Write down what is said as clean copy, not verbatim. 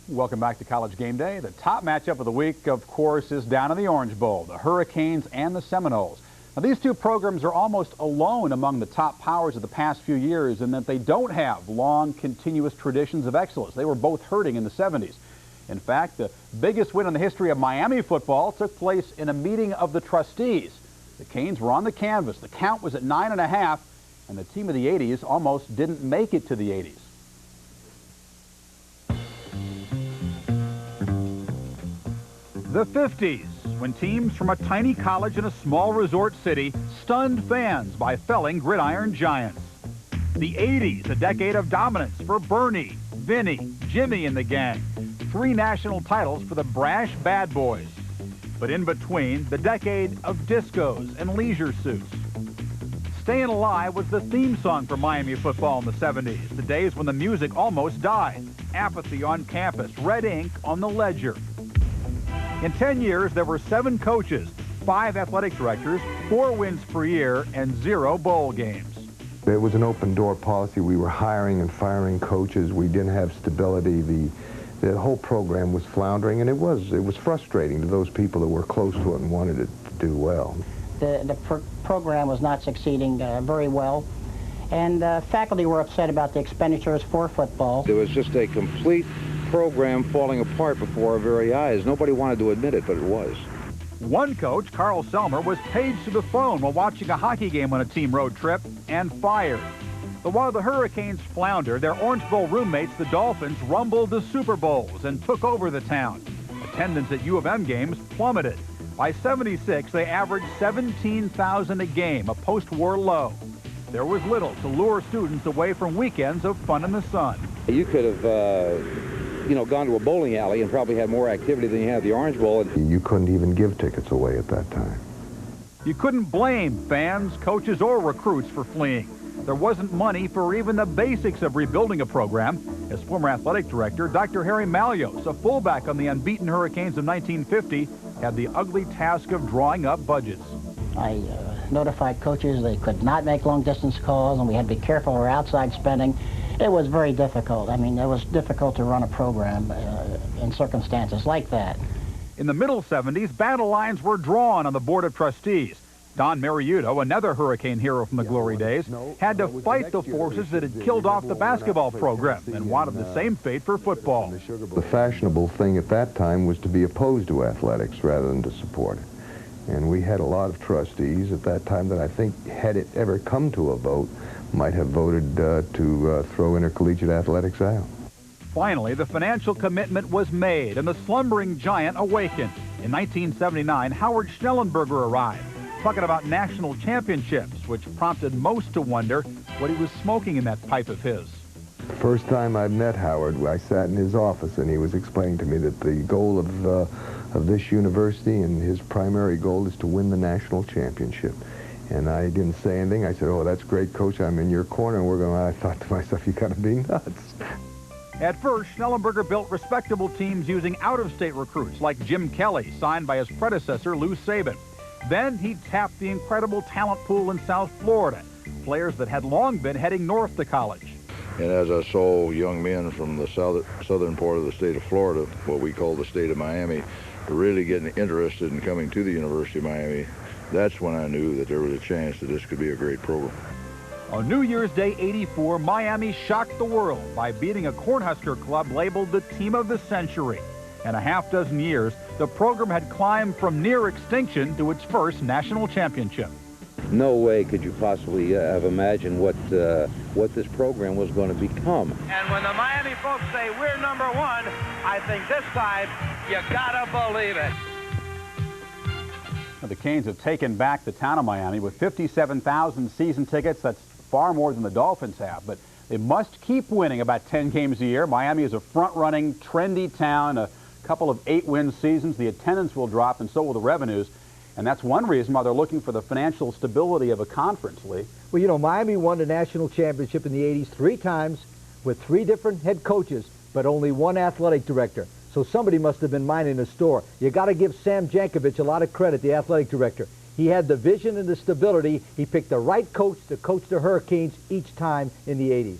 Welcome back to College Game Day. The top matchup of the week, of course, is down in the Orange Bowl, the Hurricanes and the Seminoles. Now, these two programs are almost alone among the top powers of the past few years in that they don't have long, continuous traditions of excellence. They were both hurting in the 70s. In fact, the biggest win in the history of Miami football took place in a meeting of the trustees. The Canes were on the canvas. The count was at 9.5, and the team of the 80s almost didn't make it to the 80s. The 50s, when teams from a tiny college in a small resort city stunned fans by felling gridiron giants. The 80s, a decade of dominance for Bernie, Vinny, Jimmy and the gang. 3 national titles for the brash bad boys. But in between, the decade of discos and leisure suits. Staying Alive was the theme song for Miami football in the 70s, the days when the music almost died. Apathy on campus, red ink on the ledger. In 10 years, there were 7 coaches, 5 athletic directors, 4 wins per year, and 0 bowl games. It was an open-door policy. We were hiring and firing coaches. We didn't have stability. The whole program was floundering, and it was frustrating to those people that were close to it and wanted it to do well. The program was not succeeding very well, and faculty were upset about the expenditures for football. It was just a complete program falling apart before our very eyes. Nobody wanted to admit it, but it was. One coach, Carl Selmer, was paged to the phone while watching a hockey game on a team road trip and fired. But while the Hurricanes floundered, their Orange Bowl roommates, the Dolphins, rumbled the Super Bowls and took over the town. Attendance at U of M games plummeted. By 76, they averaged 17,000 a game, a post-war low. There was little to lure students away from weekends of fun in the sun. You could have gone to a bowling alley and probably had more activity than you had at the Orange Bowl. You couldn't even give tickets away at that time. You couldn't blame fans, coaches, or recruits for fleeing. There wasn't money for even the basics of rebuilding a program. As former athletic director, Dr. Harry MALLIOS, a fullback on the unbeaten Hurricanes of 1950, had the ugly task of drawing up budgets. I notified coaches they could not make long-distance calls, and we had to be careful of our outside spending. It was very difficult. I mean, it was difficult to run a program in circumstances like that. In the middle 70s, battle lines were drawn on the Board of Trustees. Don MARRIOTTO, another Hurricane hero from the glory days, had to fight the forces that had killed off the basketball program and wanted the same fate for football. The fashionable thing at that time was to be opposed to athletics rather than to support it. And we had a lot of trustees at that time that I think, had it ever come to a vote, might have voted to throw intercollegiate athletics out. Finally, the financial commitment was made and the slumbering giant awakened. In 1979, Howard Schnellenberger arrived, talking about national championships, which prompted most to wonder what he was smoking in that pipe of his. The first time I met Howard, I sat in his office and he was explaining to me that the goal of this university and his primary goal is to win the national championship. And I didn't say anything. I said, "Oh, that's great, Coach. I'm in your corner." And I thought to myself, you got to be nuts. At first, Schnellenberger built respectable teams using out-of-state recruits like Jim Kelly, signed by his predecessor, Lou Saban. Then he tapped the incredible talent pool in South Florida, players that had long been heading north to college. And as I saw young men from the southern part of the state of Florida, what we call the state of Miami, really getting interested in coming to the University of Miami, that's when I knew that there was a chance that this could be a great program. On New Year's Day '84, Miami shocked the world by beating a Cornhusker club labeled the Team of the Century. In a half-dozen years, the program had climbed from near extinction to its first national championship. No way could you possibly have imagined what this program was going to become. And when the Miami folks say we're #1, I think this time you gotta believe it. The Canes have taken back the town of Miami with 57,000 season tickets. That's far more than the Dolphins have, but they must keep winning about 10 games a year. Miami is a front-running, trendy town. A couple of 8-win seasons, the attendance will drop and so will the revenues. And that's one reason why they're looking for the financial stability of a conference, Lee. Well, you know, Miami won the national championship in the 80s 3 times with 3 different head coaches, but only 1 athletic director. So somebody must have been minding the store. You got to give Sam Jankovic a lot of credit, the athletic director. He had the vision and the stability. He picked the right coach to coach the Hurricanes each time in the 80s.